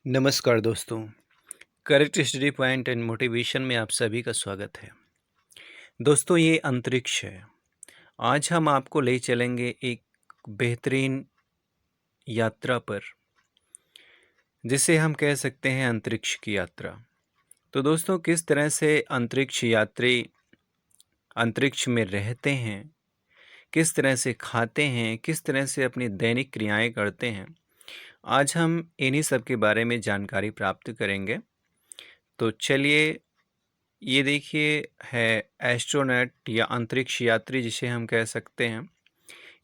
नमस्कार दोस्तों। Correct study point and motivation में आप सभी का स्वागत है। दोस्तों, ये अंतरिक्ष है। आज हम आपको ले चलेंगे एक बेहतरीन यात्रा पर, जिसे हम कह सकते हैं अंतरिक्ष की यात्रा। तो दोस्तों, किस तरह से अंतरिक्ष यात्री अंतरिक्ष में रहते हैं, किस तरह से खाते हैं, किस तरह से अपनी दैनिक क्रियाएं करते हैं, आज हम इन्हीं सब के बारे में जानकारी प्राप्त करेंगे। तो चलिए, ये देखिए है एस्ट्रोनॉट या अंतरिक्ष यात्री जिसे हम कह सकते हैं।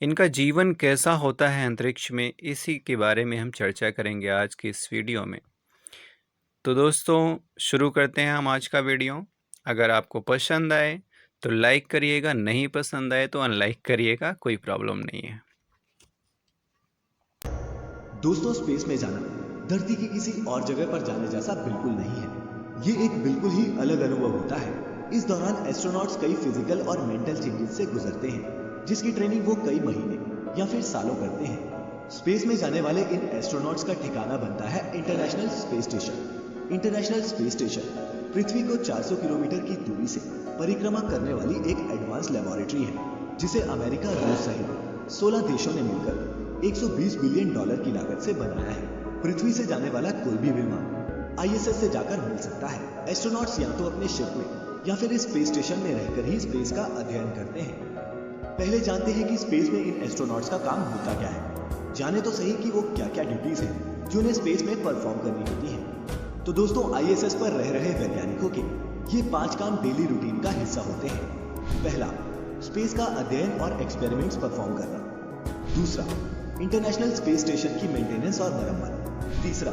इनका जीवन कैसा होता है अंतरिक्ष में, इसी के बारे में हम चर्चा करेंगे आज की इस वीडियो में। तो दोस्तों, शुरू करते हैं हम आज का वीडियो। अगर आपको पसंद आए तो लाइक करिएगा, नहीं पसंद आए तो अनलाइक करिएगा, कोई प्रॉब्लम नहीं है। दोस्तों, स्पेस में जाना धरती की किसी और जगह पर जाने जैसा बिल्कुल नहीं है। ये एक बिल्कुल ही अलग अनुभव होता है। इस दौरान एस्ट्रोनॉट्स कई फिजिकल और मेंटल चेंजेस से गुजरते हैं, जिसकी ट्रेनिंग वो कई महीने या फिर सालों करते हैं। स्पेस में जाने वाले इन एस्ट्रोनॉट्स का ठिकाना बनता है international space station. International space station पृथ्वी को 400 किलोमीटर की दूरी से परिक्रमा करने वाली एक एडवांस लेबोरेटरी है, जिसे अमेरिका, रूस सहित 16 देशों ने मिलकर $120 बिलियन की लागत से बनाया है। पृथ्वी से जाने वाला कोई भी विमान ISS से जाकर मिल सकता है। एस्ट्रोनॉट्स या तो अपने शिप में या फिर इस स्पेस स्टेशन में रहकर ही स्पेस का अध्ययन करते हैं। पहले जानते हैं कि स्पेस में इन एस्ट्रोनॉट्स का काम होता क्या है। जाने तो सही कि वो क्या क्या ड्यूटीज हैं जो उन्हें स्पेस में परफॉर्म करनी होती है। तो दोस्तों, ISS पर रह रहे वैज्ञानिकों के ये 5 काम डेली रूटीन का हिस्सा होते हैं। पहला, स्पेस का अध्ययन और एक्सपेरिमेंट्स परफॉर्म करना। दूसरा, इंटरनेशनल स्पेस स्टेशन की मेंटेनेंस और मरम्मत। तीसरा,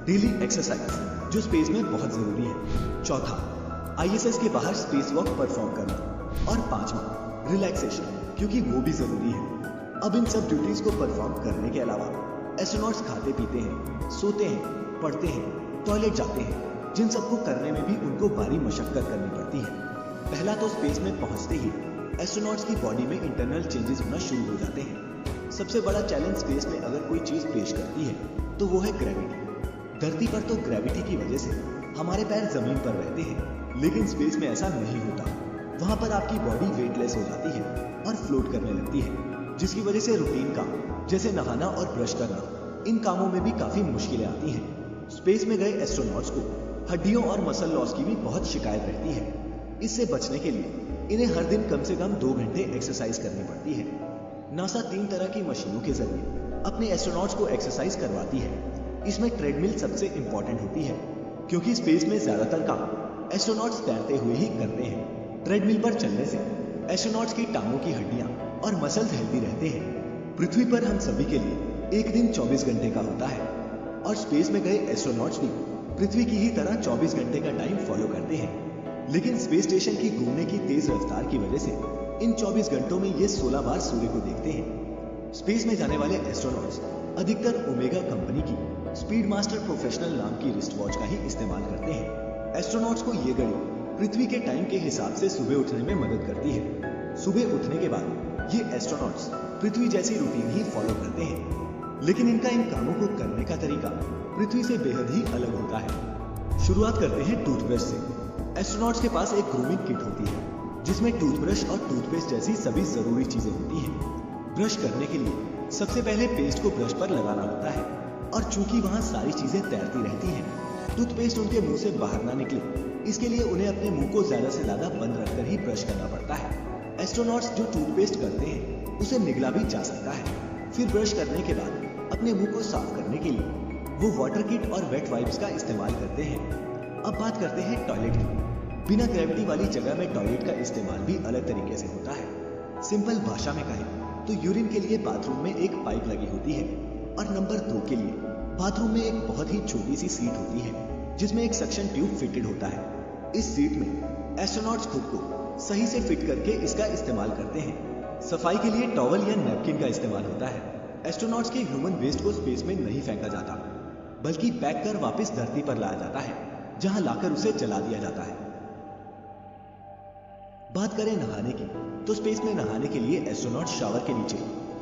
डेली एक्सरसाइज जो स्पेस में बहुत जरूरी है। चौथा, ISS के बाहर स्पेस वॉक परफॉर्म करना। और पांचवा, रिलैक्सेशन, क्योंकि वो भी जरूरी है। अब इन सब ड्यूटीज को परफॉर्म करने के अलावा एस्ट्रोनॉट्स खाते पीते हैं, सोते हैं, पढ़ते हैं, टॉयलेट जाते हैं, जिन सबको करने में भी उनको भारी मशक्कत करनी पड़ती है। पहला तो स्पेस में पहुंचते ही एस्ट्रोनॉट्स की बॉडी में इंटरनल चेंजेस होना शुरू हो जाते हैं। सबसे बड़ा चैलेंज स्पेस में अगर कोई चीज पेश करती है तो वो है ग्रेविटी। धरती पर तो ग्रेविटी की वजह से हमारे पैर जमीन पर रहते हैं, लेकिन स्पेस में ऐसा नहीं होता। वहां पर आपकी बॉडी वेटलेस हो जाती है और फ्लोट करने लगती है, जिसकी वजह से रूटीन काम जैसे नहाना और ब्रश करना, इन कामों में भी काफी मुश्किलें आती हैं। स्पेस में गए एस्ट्रोनॉट्स को हड्डियों और मसल लॉस की भी बहुत शिकायत रहती है। इससे बचने के लिए इन्हें हर दिन कम से कम 2 घंटे एक्सरसाइज करनी पड़ती है। नासा 3 तरह की मशीनों के जरिए अपने एस्ट्रोनॉट्स को एक्सरसाइज करवाती है। इसमें ट्रेडमिल सबसे इंपॉर्टेंट होती है, क्योंकि स्पेस में ज्यादातर काम एस्ट्रोनॉट्स तैरते हुए ही करते हैं। ट्रेडमिल पर चलने से एस्ट्रोनॉट्स की टांगों की हड्डियां और मसल्स हेल्दी रहते हैं। पृथ्वी पर हम सभी के लिए एक दिन 24 घंटे का होता है, और स्पेस में गए एस्ट्रोनॉट्स भी पृथ्वी की ही तरह 24 घंटे का टाइम फॉलो करते हैं। लेकिन स्पेस स्टेशन की घूमने की तेज रफ्तार की वजह से इन 24 घंटों में ये 16 बार सूर्य को देखते हैं। स्पेस में जाने वाले एस्ट्रोनॉट्स अधिकतर ओमेगा कंपनी की स्पीड मास्टर प्रोफेशनल नाम की रिस्ट वॉच का ही इस्तेमाल करते हैं। एस्ट्रोनॉट्स को ये घड़ी पृथ्वी के टाइम के हिसाब से सुबह उठने में मदद करती है। सुबह उठने के बाद ये एस्ट्रोनॉट्स पृथ्वी जैसी रूटीन ही फॉलो करते हैं, लेकिन इनका इन कामों को करने का तरीका पृथ्वी से बेहद ही अलग होता है। शुरुआत करते हैं टूथब्रश से। एस्ट्रोनॉट्स के पास एक ग्रूमिंग किट होती है, जिसमें टूथब्रश और टूथपेस्ट जैसी सभी जरूरी चीजें होती हैं। ब्रश करने के लिए सबसे पहले पेस्ट को ब्रश पर लगाना होता है, और चूंकि वहां सारी चीजें तैरती रहती हैं, टूथपेस्ट उनके मुंह से बाहर ना निकले, इसके लिए उन्हें अपने मुंह को ज्यादा से ज्यादा बंद रखकर ही ब्रश करना पड़ता है। एस्ट्रोनॉट्स जो टूथपेस्ट करते हैं उसे निगला भी जा सकता है। फिर ब्रश करने के बाद अपने मुंह को साफ करने के लिए वो वाटर किट और वेट वाइप्स का इस्तेमाल करते हैं। अब बात करते हैं टॉयलेट की। बिना ग्रेविटी वाली जगह में टॉयलेट का इस्तेमाल भी अलग तरीके से होता है। सिंपल भाषा में कहें तो यूरिन के लिए बाथरूम में एक पाइप लगी होती है, और नंबर 2 के लिए बाथरूम में एक बहुत ही छोटी सी सीट होती है, जिसमें एक सक्शन ट्यूब फिटेड होता है। इस सीट में एस्ट्रोनॉट्स खुद को सही से फिट करके इसका इस्तेमाल करते हैं। सफाई के लिए टॉवल या नैपकिन का इस्तेमाल होता है। एस्ट्रोनॉट्स के ह्यूमन वेस्ट को स्पेस में नहीं फेंका जाता, बल्कि पैक कर वापस धरती पर लाया जाता है, जहां लाकर उसे जला दिया जाता है। बात करें नहाने की, तो स्पेस में नहाने के लिए एस्ट्रोनॉट शावर के नीचे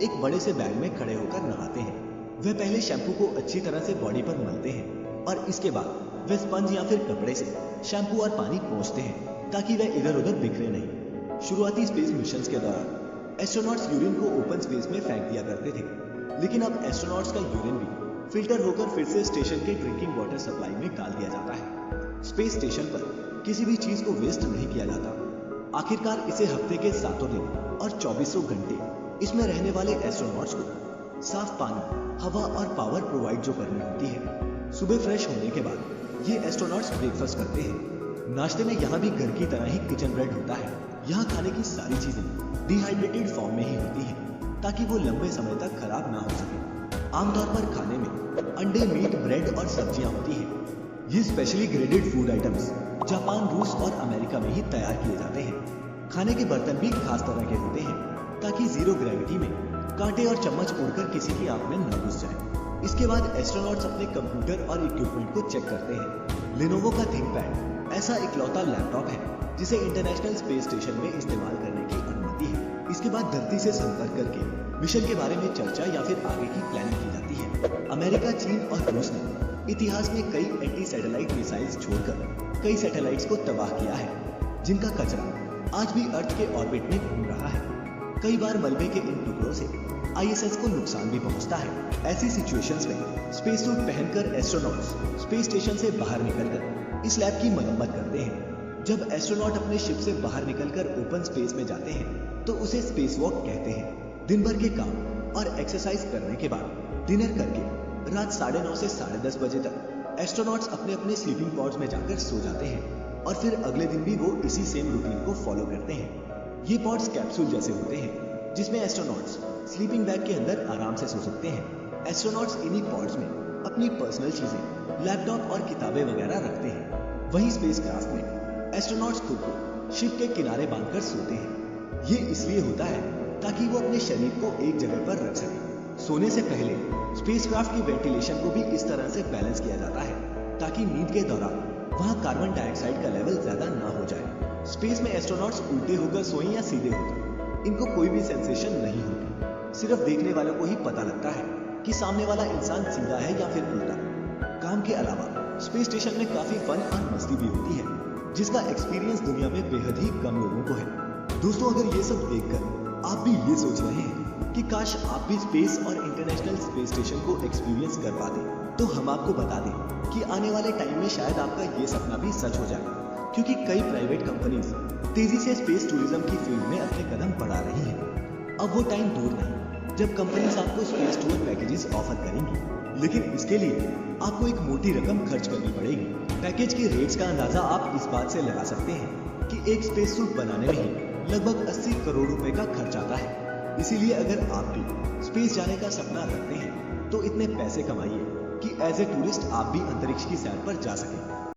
एक बड़े से बैग में खड़े होकर नहाते हैं। वे पहले शैम्पू को अच्छी तरह से बॉडी पर मलते हैं, और इसके बाद वे स्पंज या फिर कपड़े से शैम्पू और पानी पोंछते हैं ताकि वे इधर उधर बिखरे नहीं। शुरुआती स्पेस मिशंस के दौरान एस्ट्रोनॉट्स यूरिन को ओपन स्पेस में फेंक दिया करते थे, लेकिन अब एस्ट्रोनॉट्स का यूरिन भी फिल्टर होकर फिर से स्टेशन के ड्रिंकिंग वाटर सप्लाई में डाल दिया जाता है। स्पेस स्टेशन पर किसी भी चीज को वेस्ट नहीं किया जाता। आखिरकार इसे हफ्ते के 7 दिन और 2400 घंटे इसमें रहने वाले एस्ट्रोनॉट्स को साफ पानी, हवा और पावर प्रोवाइड जो करनी होती है। सुबह फ्रेश होने के बाद ये एस्ट्रोनॉट्स ब्रेकफास्ट करते हैं। नाश्ते में यहाँ भी घर की तरह ही किचन ब्रेड होता है। यहाँ खाने की सारी चीजें डिहाइड्रेटेड फॉर्म में ही होती हैं ताकि वो लंबे समय तक खराब ना हो सके। आमतौर पर खाने में अंडे, मीट, ब्रेड और सब्जियां होती हैं। ये specially graded food items Japan, रूस और अमेरिका में ही तैयार किए जाते हैं। खाने के बर्तन भी खास तरह के होते हैं ताकि जीरो ग्रेविटी में कांटे और चम्मच उड़कर किसी की आंख में न घुस जाए। इसके बाद एस्ट्रोनॉट्स अपने कंप्यूटर और इक्विपमेंट को चेक करते हैं। लेनोवो का थिंकपैड ऐसा इकलौता लैपटॉप है जिसे इंटरनेशनल स्पेस स्टेशन में इस्तेमाल करने की अनुमति है। इसके बाद धरती से संपर्क करके मिशन के बारे में चर्चा या फिर आगे की प्लानिंग की जाती है। अमेरिका, चीन और रूस ने इतिहास में कई एंटी सैटेलाइट मिसाइल्स छोड़कर कई सैटेलाइट्स को तबाह किया है, जिनका कचरा आज भी अर्थ के ऑर्बिट में घूम रहा है। कई बार मलबे के इन टुकड़ों से आईएसएस को नुकसान भी पहुंचता है। ऐसी सिचुएशंस में स्पेस सूट पहनकर एस्ट्रोनॉट्स स्पेस स्टेशन से बाहर निकलकर इस लैब की मरम्मत करते हैं। जब एस्ट्रोनॉट अपने शिप से बाहर निकलकर ओपन स्पेस में जाते हैं तो उसे स्पेस वॉक कहते हैं। दिन भर के काम और एक्सरसाइज करने के बाद डिनर करके रात 9:30 से 10:30 बजे तक एस्ट्रोनॉट्स अपने अपने स्लीपिंग पॉड्स में जाकर सो जाते हैं और फिर अगले दिन भी वो इसी सेम रूटीन को फॉलो करते हैं। ये पॉड्स कैप्सूल जैसे होते हैं जिसमें एस्ट्रोनॉट्स स्लीपिंग बैग के अंदर आराम से सो सकते हैं। एस्ट्रोनॉट्स इन्हीं पॉड्स में अपनी पर्सनल चीजें, लैपटॉप और किताबें वगैरह रखते हैं। वहीं स्पेसक्राफ्ट में एस्ट्रोनॉट्स खुद को शिप के किनारे बांधकर सोते हैं। ये इसलिए होता है ताकि वो अपने शरीर को एक जगह पर रख सके। सोने से पहले स्पेसक्राफ्ट की वेंटिलेशन को भी इस तरह से बैलेंस किया जाता है ताकि नींद के दौरान वहां कार्बन डाइऑक्साइड का लेवल ज्यादा ना हो जाए। स्पेस में एस्ट्रोनॉट्स उल्टे होकर सोएं या सीधे होकर इनको कोई भी सेंसेशन नहीं होती। सिर्फ देखने वालों को ही पता लगता है कि सामने वाला इंसान सीधा है या फिर उल्टा। काम के अलावा स्पेस स्टेशन में काफी फन और मस्ती भी होती है, जिसका एक्सपीरियंस दुनिया में बेहद ही कम लोगों को है। दोस्तों, अगर ये सब देखकर आप भी ये सोच रहे हैं कि काश आप भी स्पेस और इंटरनेशनल स्पेस स्टेशन को एक्सपीरियंस कर पाते, तो हम आपको बता दें कि आने वाले टाइम में शायद आपका ये सपना भी सच हो जाए, क्योंकि कई प्राइवेट कंपनीज तेजी से स्पेस टूरिज्म की फील्ड में अपने कदम बढ़ा रही हैं। अब वो टाइम दूर नहीं जब कंपनीज आपको स्पेस टूर पैकेजेस ऑफर करेंगी, लेकिन इसके लिए आपको एक मोटी रकम खर्च करनी पड़ेगी। पैकेज के रेट्स का अंदाजा आप इस बात से लगा सकते हैं कि एक स्पेस सूट बनाने में ही लगभग 80 करोड़ रुपए का खर्च आता है। इसीलिए अगर आप भी स्पेस जाने का सपना रखते हैं तो इतने पैसे कमाइए कि एज ए टूरिस्ट आप भी अंतरिक्ष की सैर पर जा सकें।